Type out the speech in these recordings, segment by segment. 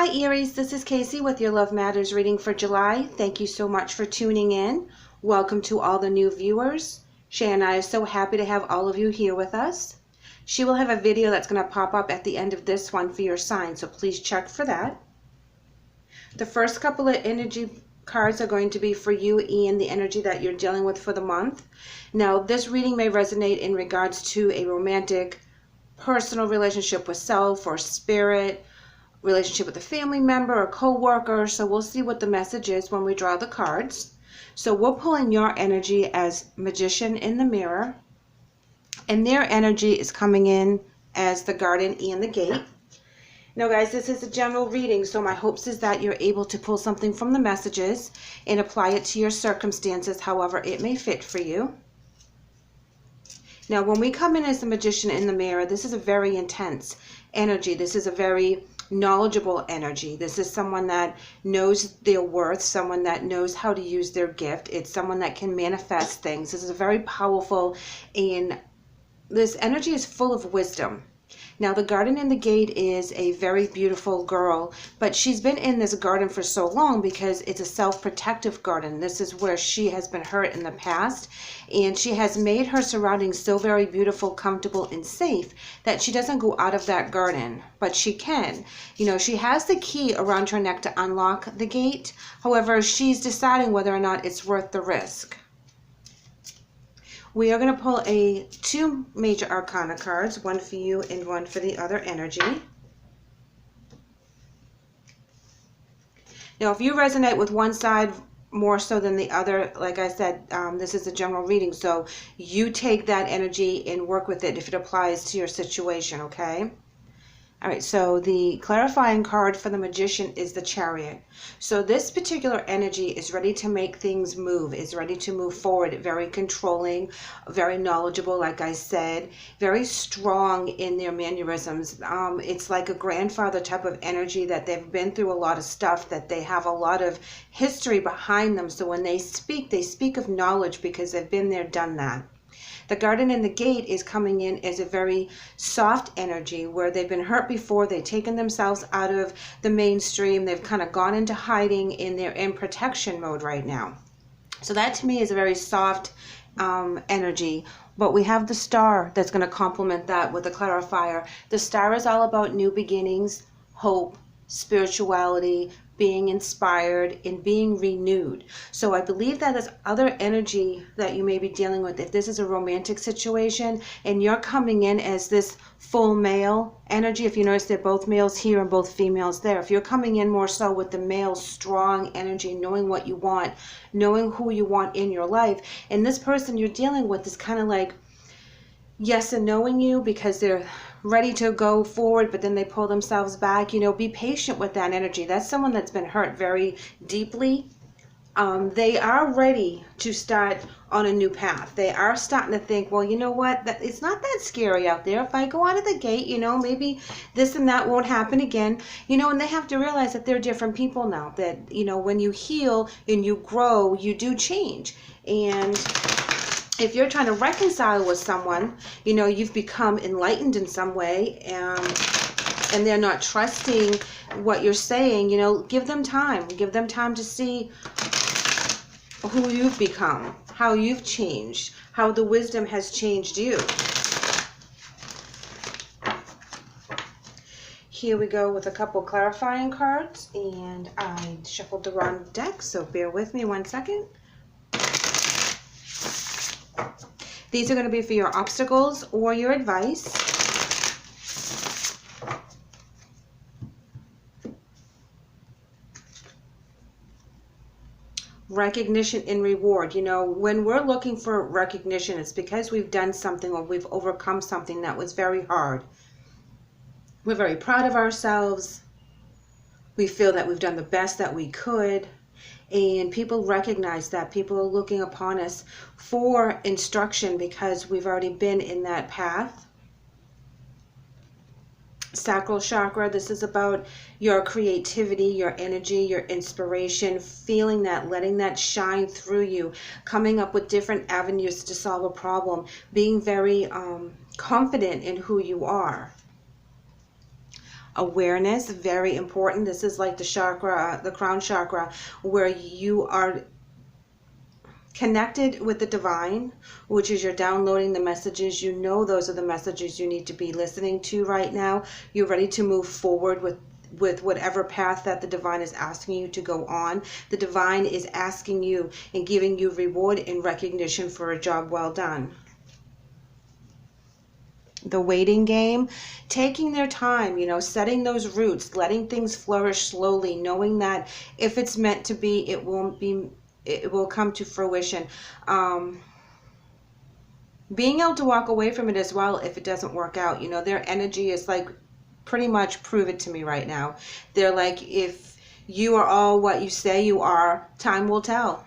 Hi Aries, this is KACEE with your Love Matters reading for July. Thank you so much for tuning in. Welcome to all the new viewers. SHAE and I are so happy to have all of you here with us. She will have a video that's going to pop up at the end of this one for your sign, so please check for that. The first couple of energy cards are going to be for you and the energy that you're dealing with for the month. Now, this reading may resonate in regards to a romantic, personal relationship with self or spirit, relationship with a family member or co-worker. So we'll see what the message is when we draw the cards. So we're pulling your energy as Magician in the Mirror, and their energy is coming in as the Garden and the Gate. Now guys, this is a general reading, so my hopes is that you're able to pull something from the messages and apply it to your circumstances however it may fit for you. Now when we come in as the Magician in the Mirror, this is a very intense energy. This is a very knowledgeable energy. This is someone that knows their worth, someone that knows how to use their gift. It's someone that can manifest things. This is a very powerful, and this energy is full of wisdom. Now the Garden and the Gate is a very beautiful girl, but she's been in this garden for so long because it's a self-protective garden. This is where she has been hurt in the past, and she has made her surroundings so very beautiful, comfortable, and safe that she doesn't go out of that garden, but she can. You know, she has the key around her neck to unlock the gate. However, she's deciding whether or not it's worth the risk. We are going to pull two major arcana cards, one for you and one for the other energy. Now, if you resonate with one side more so than the other, like I said, this is a general reading, so you take that energy and work with it if it applies to your situation, okay? All right, so the clarifying card for the Magician is the Chariot. So this particular energy is ready to make things move, is ready to move forward, very controlling, very knowledgeable, like I said, very strong in their mannerisms. It's like a grandfather type of energy, that they've been through a lot of stuff, that they have a lot of history behind them. So when they speak of knowledge because they've been there, done that. The Garden and the Gate is coming in as a very soft energy where they've been hurt before, they've taken themselves out of the mainstream, they've kind of gone into hiding, and they're in protection mode right now. So that to me is a very soft energy. But we have the Star that's going to complement that with a clarifier. The Star is all about new beginnings, hope, spirituality, being inspired, and being renewed. So I believe that is other energy that you may be dealing with. If this is a romantic situation and you're coming in as this full male energy, if you notice they're both males here and both females there, if you're coming in more so with the male strong energy, knowing what you want, knowing who you want in your life, and this person you're dealing with is kind of like yes and knowing you because they're ready to go forward, but then they pull themselves back. You know, be patient with that energy. That's someone that's been hurt very deeply. They are ready to start on a new path. They are starting to think, well, you know what, it's not that scary out there. If I go out of the gate, you know, maybe this and that won't happen again. You know, and they have to realize that they're different people now. That, you know, when you heal and you grow, you do change. And if you're trying to reconcile with someone, you know, you've become enlightened in some way, and they're not trusting what you're saying, you know, give them time. Give them time to see who you've become, how you've changed, how the wisdom has changed you. Here we go with a couple clarifying cards, and I shuffled the wrong deck, so bear with me 1 second. These are going to be for your obstacles or your advice. Recognition and reward. You know, when we're looking for recognition, it's because we've done something or we've overcome something that was very hard. We're very proud of ourselves. We feel that we've done the best that we could. And people recognize that. People are looking upon us for instruction because we've already been in that path. Sacral chakra, this is about your creativity, your energy, your inspiration, feeling that, letting that shine through you, coming up with different avenues to solve a problem, being very confident in who you are. Awareness, very important. This is like the chakra, the crown chakra, where you are connected with the divine, which is you're downloading the messages. You know those are the messages you need to be listening to right now. You're ready to move forward with whatever path that the divine is asking you to go on. The divine is asking you and giving you reward and recognition for a job well done. The waiting game, taking their time, you know, setting those roots, letting things flourish slowly, knowing that if it's meant to be, it will come to fruition. Being able to walk away from it as well if it doesn't work out. You know, their energy is like, pretty much prove it to me right now. They're like, if you are all what you say you are, time will tell.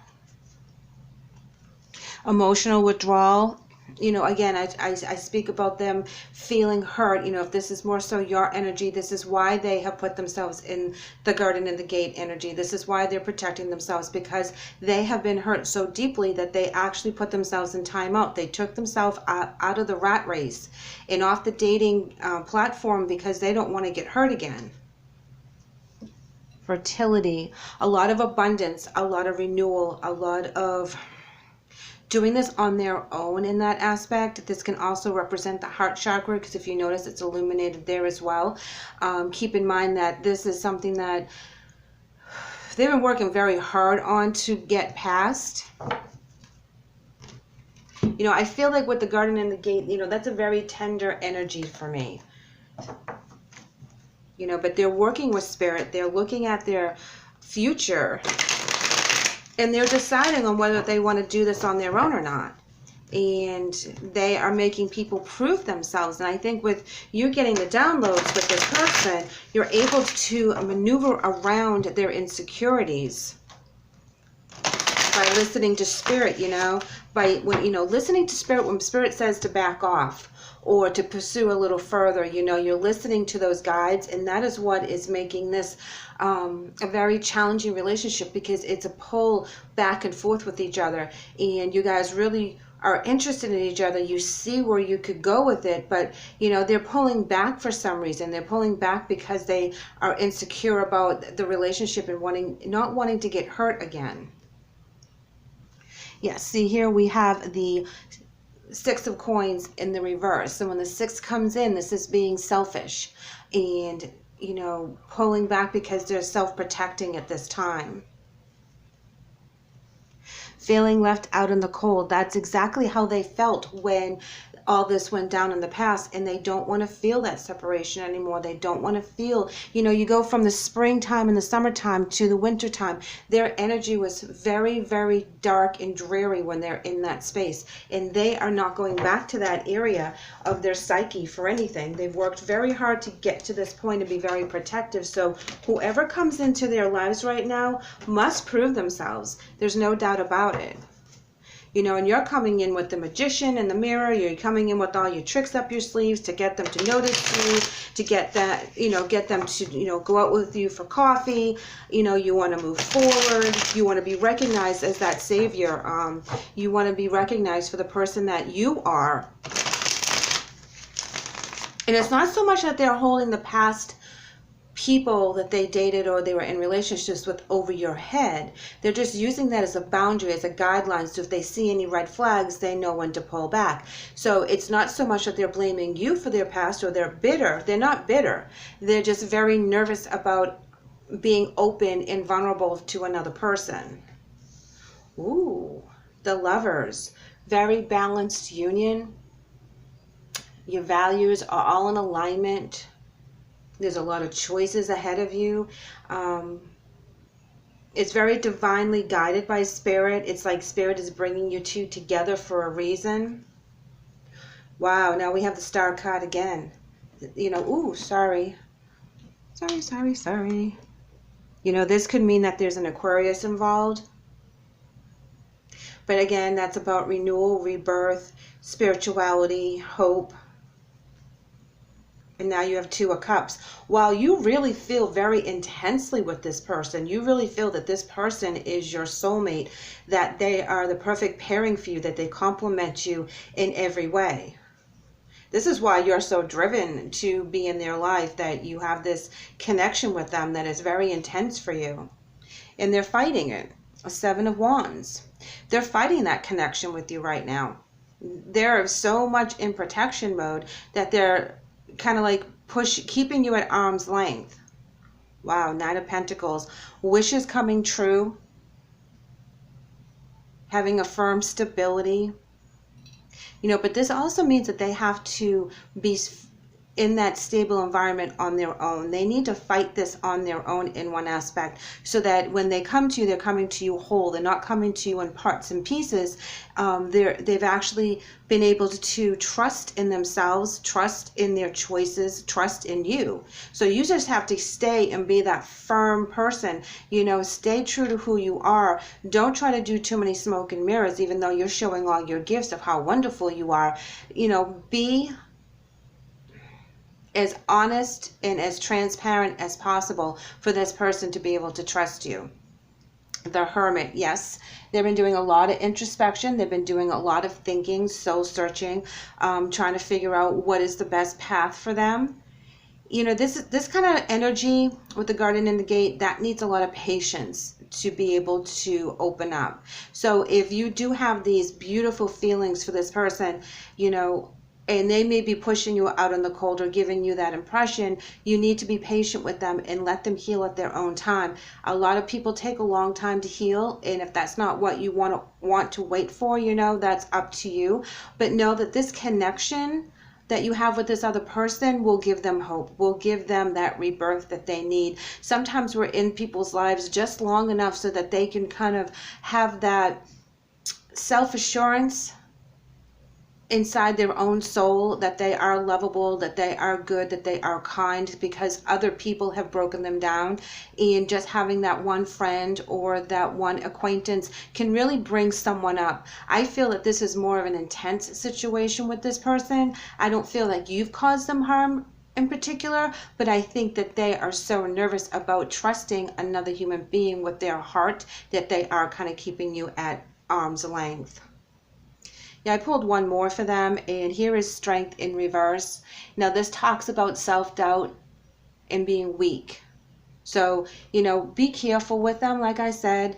Emotional withdrawal. You know, again, I speak about them feeling hurt. You know, if this is more so your energy, this is why they have put themselves in the garden and the gate energy. This is why they're protecting themselves, because they have been hurt so deeply that they actually put themselves in timeout. They took themselves out of the rat race and off the dating platform because they don't want to get hurt again. Fertility, a lot of abundance, a lot of renewal, a lot of doing this on their own in that aspect. This can also represent the heart chakra, because if you notice, it's illuminated there as well. Keep in mind that this is something that they've been working very hard on to get past. You know, I feel like with the garden and the gate, you know, that's a very tender energy for me. You know, but they're working with spirit. They're looking at their future. And they're deciding on whether they want to do this on their own or not. And they are making people prove themselves. And I think with you getting the downloads with this person, you're able to maneuver around their insecurities by listening to spirit, you know, listening to spirit when spirit says to back off or to pursue a little further. You know, you're listening to those guides, and that is what is making this a very challenging relationship, because it's a pull back and forth with each other, and you guys really are interested in each other. You see where you could go with it, but you know, they're pulling back for some reason. They're pulling back because they are insecure about the relationship and not wanting to get hurt again. Yes, see here we have the Six of Coins in the reverse. And when the six comes in, this is being selfish and, you know, pulling back because they're self-protecting at this time. Feeling left out in the cold. That's exactly how they felt when all this went down in the past, and they don't want to feel that separation anymore. They don't want to feel, you know, you go from the springtime and the summertime to the wintertime. Their energy was very, very dark and dreary when they're in that space, and they are not going back to that area of their psyche for anything. They've worked very hard to get to this point and be very protective. So whoever comes into their lives right now must prove themselves. There's no doubt about it. You know, and you're coming in with the magician and the mirror. You're coming in with all your tricks up your sleeves to get them to notice you, to get that, you know, get them to, you know, go out with you for coffee. You know, you want to move forward. You want to be recognized as that savior. You want to be recognized for the person that you are. And it's not so much that they're holding the past people that they dated or they were in relationships with over your head. They're just using that as a boundary, as a guideline, so if they see any red flags, they know when to pull back. So it's not so much that they're blaming you for their past or they're bitter. They're not bitter. They're just very nervous about being open and vulnerable to another person. Ooh, the Lovers. Very balanced union. Your values are all in alignment. There's a lot of choices ahead of you. It's very divinely guided by spirit. It's like spirit is bringing you two together for a reason. Wow, now we have the Star card again. You know, ooh, sorry. Sorry. You know, this could mean that there's an Aquarius involved. But again, that's about renewal, rebirth, spirituality, hope. And now you have Two of Cups. While you really feel very intensely with this person, you really feel that this person is your soulmate, that they are the perfect pairing for you, that they complement you in every way. This is why you're so driven to be in their life, that you have this connection with them that is very intense for you. And they're fighting it. A 7 of Wands. They're fighting that connection with you right now. They're so much in protection mode that they're kind of like keeping you at arm's length. Wow, 9 of Pentacles. Wishes coming true. Having a firm stability. You know, but this also means that they have to be in that stable environment on their own. They need to fight this on their own in one aspect, so that when they come to you, they're coming to you whole. They're not coming to you in parts and pieces. They've actually been able to trust in themselves, trust in their choices, trust in you. So you just have to stay and be that firm person. You know, stay true to who you are. Don't try to do too many smoke and mirrors, even though you're showing all your gifts of how wonderful you are. You know, be as honest and as transparent as possible for this person to be able to trust you. The Hermit, yes, they've been doing a lot of introspection. They've been doing a lot of thinking, soul searching, trying to figure out what is the best path for them. You know, this kind of energy with the Garden in the Gate, that needs a lot of patience to be able to open up. So if you do have these beautiful feelings for this person, you know, and they may be pushing you out in the cold or giving you that impression, you need to be patient with them and let them heal at their own time. A lot of people take a long time to heal, and if that's not what you want to wait for, you know, that's up to you. But know that this connection that you have with this other person will give them hope, will give them that rebirth that they need. Sometimes we're in people's lives just long enough so that they can kind of have that self-assurance inside their own soul, that they are lovable, that they are good, that they are kind, because other people have broken them down. And just having that one friend or that one acquaintance can really bring someone up. I feel that this is more of an intense situation with this person. I don't feel like you've caused them harm in particular, but I think that they are so nervous about trusting another human being with their heart that they are kind of keeping you at arm's length. Yeah, I pulled one more for them, and here is Strength in reverse. Now this talks about self-doubt and being weak. So, you know, be careful with them, like I said.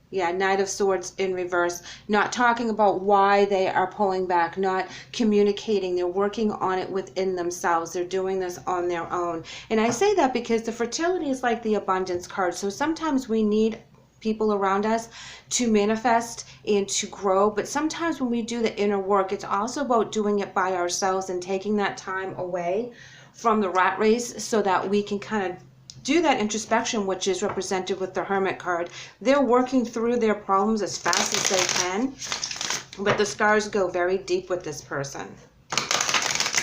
Yeah, Knight of Swords in reverse. Not talking about why they are pulling back, not communicating. They're working on it within themselves. They're doing this on their own. And I say that because the fertility is like the abundance card. So sometimes we need people around us to manifest and to grow, but sometimes when we do the inner work, it's also about doing it by ourselves and taking that time away from the rat race so that we can kind of do that introspection, which is represented with the Hermit card. They're working through their problems as fast as they can, but the scars go very deep with this person.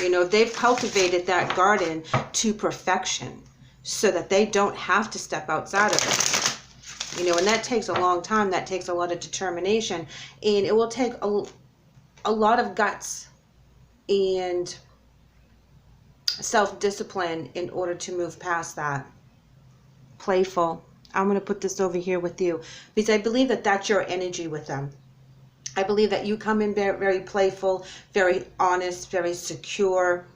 You know, they've cultivated that garden to perfection so that they don't have to step outside of it. You know, and that takes a long time. That takes a lot of determination, and it will take a lot of guts and self-discipline in order to move past that. Playful. I'm going to put this over here with you because I believe that that's your energy with them. I believe that you come in very playful, very honest, very secure,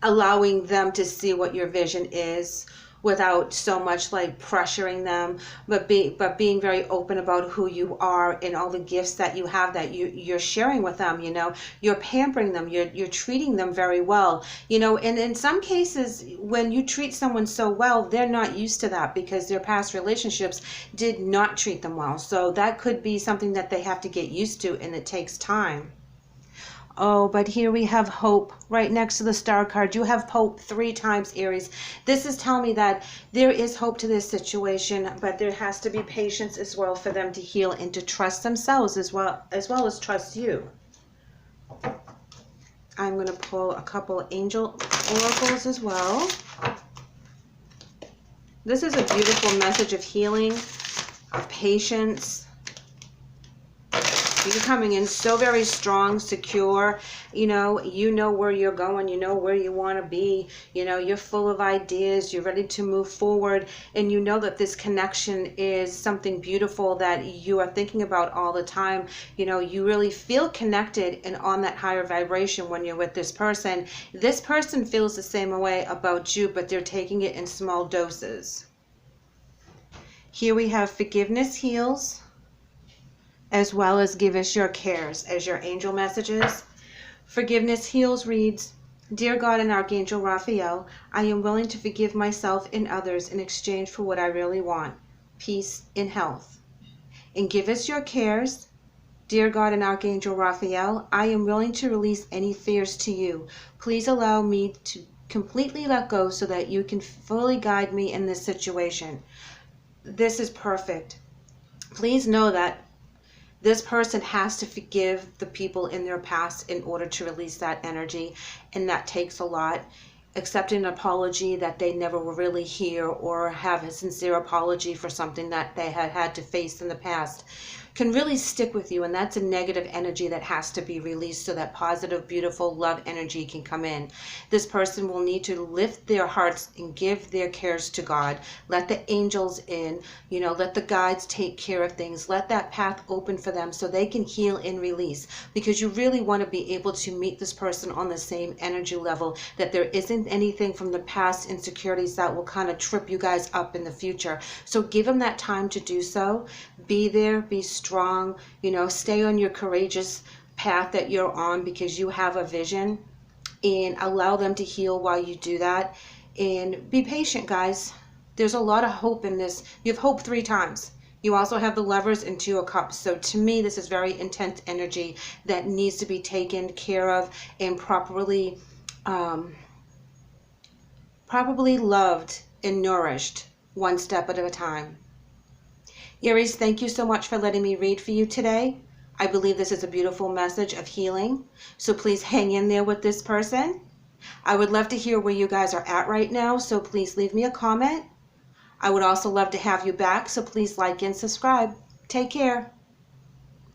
allowing them to see what your vision is without so much like pressuring them, but being very open about who you are and all the gifts that you have that you're sharing with them. You know, you're pampering them, you're treating them very well, you know. And in some cases, when you treat someone so well, they're not used to that because their past relationships did not treat them well. So that could be something that they have to get used to, and it takes time. Oh, but here we have hope right next to the star card. You have hope 3 times, Aries. This is telling me that there is hope to this situation, but there has to be patience as well for them to heal and to trust themselves as well as trust you. I'm going to pull a couple angel oracles as well. This is a beautiful message of healing, of patience. You're coming in so very strong, secure. You know where you're going. You know where you want to be. You're full of ideas. You're ready to move forward. And you know that this connection is something beautiful that you are thinking about all the time. You really feel connected and on that higher vibration when you're with this person. This person feels the same way about you, but they're taking it in small doses. Here we have forgiveness heals, as well as give us your cares as your angel messages. Forgiveness heals reads, Dear God and Archangel Raphael, I am willing to forgive myself and others in exchange for what I really want, peace and health. And give us your cares. Dear God and Archangel Raphael, I am willing to release any fears to you. Please allow me to completely let go so that you can fully guide me in this situation. This is perfect. Please know that this person has to forgive the people in their past in order to release that energy, and that takes a lot. Accepting an apology that they never will really hear, or have a sincere apology for something that they had to face in the past, can really stick with you, and that's a negative energy that has to be released so that positive, beautiful love energy can come in. This person will need to lift their hearts and give their cares to God. Let the angels in, let the guides take care of things. Let that path open for them so they can heal and release, because you really want to be able to meet this person on the same energy level, that there isn't anything from the past insecurities that will kind of trip you guys up in the future. So give them that time to do so. Be there, be strong, stay on your courageous path that you're on, because you have a vision, and allow them to heal while you do that. And be patient, guys. There's a lot of hope in this. You have hope 3 times. You also have the Lovers and 2 of Cups. So to me, this is very intense energy that needs to be taken care of and properly loved and nourished, one step at a time. Aries, thank you so much for letting me read for you today. I believe this is a beautiful message of healing. So please hang in there with this person. I would love to hear where you guys are at right now, so please leave me a comment. I would also love to have you back, so please like and subscribe. Take care.